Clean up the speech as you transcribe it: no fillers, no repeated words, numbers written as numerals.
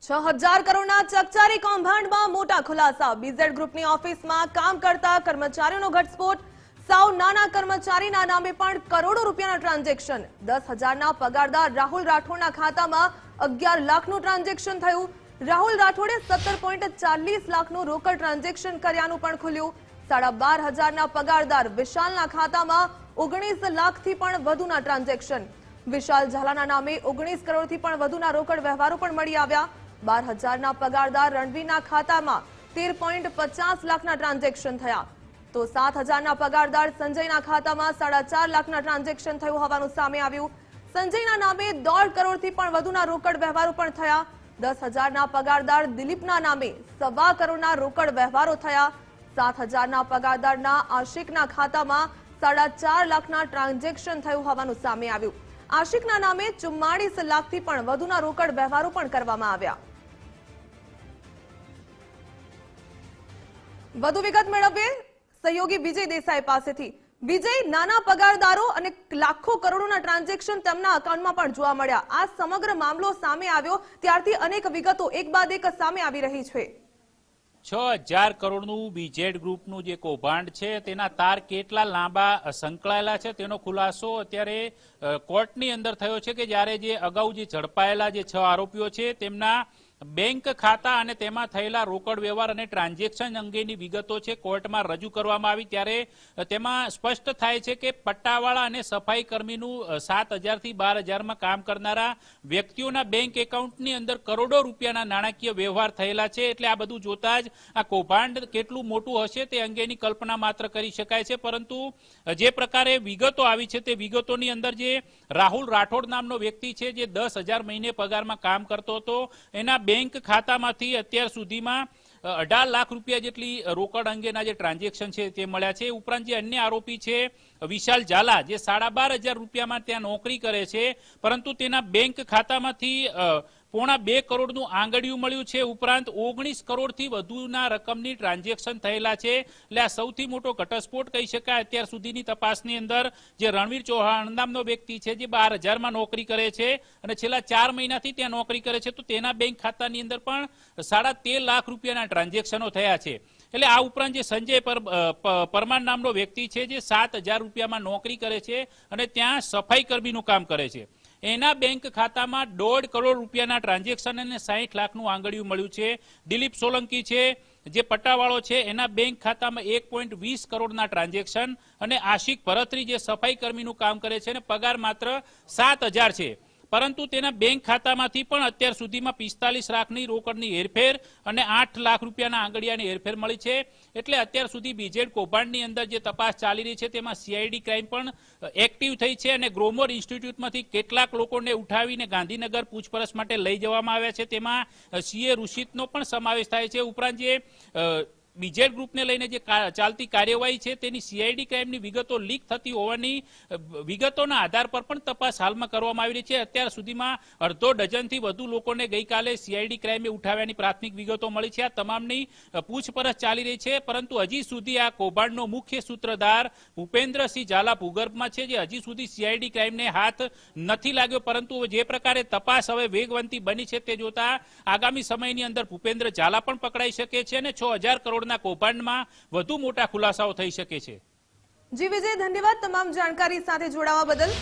6000 કરોડના ચકચારી કૌભાંડમાં મોટા ખુલાસા। બીઝેડ ગ્રુપની ઓફિસમાં કામ કરતા કર્મચારીઓનો ઘટસ્ફોટ। સાવ નાના કર્મચારીના નામે પણ કરોડો રૂપિયાના ટ્રાન્ઝેક્શન। 10,000ના પગારદાર રાહુલ રાઠોડના ખાતામાં 11 લાખનું ટ્રાન્ઝેક્શન થયું। રાહુલ રાઠોડે 17.40 લાખનું રોકડ ટ્રાન્ઝેક્શન કર્યાનું પણ ખુલ્યું। 12,500ના પગારદાર વિશાલના ખાતામાં 19 લાખથી પણ વધુના ટ્રાન્ઝેક્શન। વિશાલ ઝાલાના નામે 19 કરોડથી પણ વધુના રોકડ વ્યવહારો પણ મળી આવ્યા। 12,000ના પગારદાર રણવીરના ખાતામાં 13.50 લાખના ટ્રાન્ઝેક્શન થયા, તો 7,000ના પગારદાર સંજયના ખાતામાં 4.5 લાખના ટ્રાન્ઝેક્શન થયું હોવાનું સામે આવ્યું। સંજયના નામે 1.5 કરોડથી પણ વધુના રોકડ વ્યવહારો પણ થયા। 10,000ના પગારદાર દિલીપના નામે 1.25 કરોડના રોકડ વ્યવહારો થયા। 7,000ના પગારદારના આશિકના ખાતામાં 4.5 લાખના ટ્રાન્ઝેક્શન થયું હોવાનું સામે આવ્યું। આશિકના નામે 44 લાખથી પણ વધુના રોકડ વ્યવહારો પણ કરવામાં આવ્યા। વધુ વિગત મેળવીએ સહયોગી વિજય દેસાઈ પાસેથી। વિજય, નાના પગારદારો અને લાખો કરોડોના ટ્રાન્ઝેક્શન તેમના એકાઉન્ટમાં પણ જોવા મળ્યા। આ સમગ્ર મામલો સામે આવ્યો ત્યારથી અનેક વિગતો એક બાદ એક સામે આવી રહી છે। 6,000 કરોડનું બીઝેડ ગ્રુપનું જે કૌભાંડ છે તેના તાર કેટલા લાંબા સંકળાયેલા છે તેનો ખુલાસો અત્યારે કોર્ટની અંદર થયો છે, કે જ્યારે જે અગાઉ જે ઝડપાયેલા જે 6 આરોપીઓ છે તેમના બેંક ખાતા અને તેમાં થયેલા રોકડ વ્યવહાર અને ટ્રાન્ઝેક્શન અંગેની વિગતો છે કોર્ટમાં રજૂ કરવામાં આવી। ત્યારે તેમાં સ્પષ્ટ થાય છે કે પટ્ટાવાળા અને સફાઈ કર્મીનું 7,000 થી 12,000માં કામ કરનારા વ્યક્તિઓના બેંક એકાઉન્ટની અંદર કરોડો રૂપિયાના નાણાકીય વ્યવહાર થયેલા છે। એટલે આ બધું જોતા જ આ કૌભાંડ કેટલું મોટું હશે તે અંગેની કલ્પના માત્ર કરી શકાય છે। પરંતુ જે પ્રકારે વિગતો આવી છે તે વિગતોની અંદર જે રાહુલ રાઠોડ નામનો વ્યક્તિ છે, જે 10,000 મહિને પગારમાં કામ કરતો હતો, એના બેંક ખાતામાંથી અત્યાર સુધીમાં 18 લાખ રૂપિયા જેટલી રોકડ અંગેના જે ટ્રાન્ઝેક્શન છે તે મળ્યા છે। ઉપરાંત જે અન્ય આરોપી છે વિશાલ ઝાલા, જે 12,500 રૂપિયામાં ત્યાં નોકરી કરે છે, પરંતુ તેના બેંક ખાતામાંથી 2.25 કરોડનું આંગળિયું મળ્યું છે। ઉપરાંત 19 કરોડથી વધુના રકમની ટ્રાન્ઝેક્શન થયેલા છે। એટલે આ સૌથી મોટો ઘટસ્ફોટ કહી શકાય અત્યાર સુધીની તપાસની અંદર। જે રણવીર ચૌહાણ નામનો વ્યક્તિ છે, જે 12,000માં નોકરી કરે છે અને છેલ્લા 4 મહિનાથી ત્યાં નોકરી કરે છે, તો તેના બેંક ખાતાની અંદર પણ 13.5 લાખ રૂપિયાના ટ્રાન્ઝેક્શનો થયા છે। એટલે આ ઉપરાંત જે સંજય પરમાર નામનો વ્યક્તિ છે, જે 7,000 રૂપિયામાં નોકરી કરે છે અને ત્યાં સફાઈ કર્મીનું કામ કરે છે, એના બેંક ખાતામાં 1.5 કરોડ રૂપિયાના ટ્રાન્ઝેક્શન અને 60 લાખનું આંગળિયું મળ્યું છે। દિલીપ સોલંકી છે, જે પટ્ટાવાળો છે, એના બેંક ખાતામાં 1.20 કરોડના ટ્રાન્ઝેક્શન અને આશિક ભરતરી, જે સફાઈ કર્મીનું કામ કરે છે અને પગાર માત્ર 7,000 છે, પરંતુ તેના બેંક ખાતામાંથી પણ અત્યાર સુધીમાં 45 લાખની રોકડની હેરફેર અને 8 લાખ રૂપિયાના આંગળિયાની હેરફેર મળી છે। એટલે અત્યાર સુધી બીઝેડ કૌભાંડની અંદર જે તપાસ ચાલી રહી છે તેમાં સીઆઈડી ક્રાઇમ પણ એક્ટિવ થઈ છે અને ગ્રોમોર ઇન્સ્ટિટ્યૂટમાંથી કેટલાક લોકોને ઉઠાવીને ગાંધીનગર પૂછપરછ માટે લઈ જવામાં આવ્યા છે। તેમાં સીએ રુશિતનો પણ સમાવેશ થાય છે। ઉપરાંત જે બીઝેડ ગ્રુપને લઈને જે ચાલતી કાર્યવાહી છે તેની સીઆઈડી ક્રાઇમની વિગતો લીક થતી હોવાની વિગતોના આધાર પર પણ તપાસ હાલમાં કરવામાં આવી રહી છે। અત્યાર સુધીમાં 1/2 ડઝનથી વધુ લોકોને ગઈકાલે સીઆઈડી ક્રાઇમે ઉઠાવ્યાની પ્રાથમિક વિગતો મળી છે। આ તમામની પૂછપરછ ચાલી રહી છે, પરંતુ હજી સુધી આ કૌભાંડનો મુખ્ય સૂત્રધાર ભૂપેન્દ્રસિંહ ઝાલા ભૂગર્ભમાં છે, જે હજી સુધી સીઆઈડી ક્રાઇમને હાથ નથી લાગ્યો। પરંતુ જે પ્રકારે તપાસ હવે વેગવંતી બની છે તે જોતા આગામી સમયની અંદર ભૂપેન્દ્ર ઝાલા પણ પકડાઈ શકે છે અને 6,000 કરોડ કૌભાંડમાં વધુ મોટા ખુલાસાઓ થઈ શકે છે। જી વિજય, ધન્યવાદ તમામ જાણકારી સાથે જોડાવા બદલ।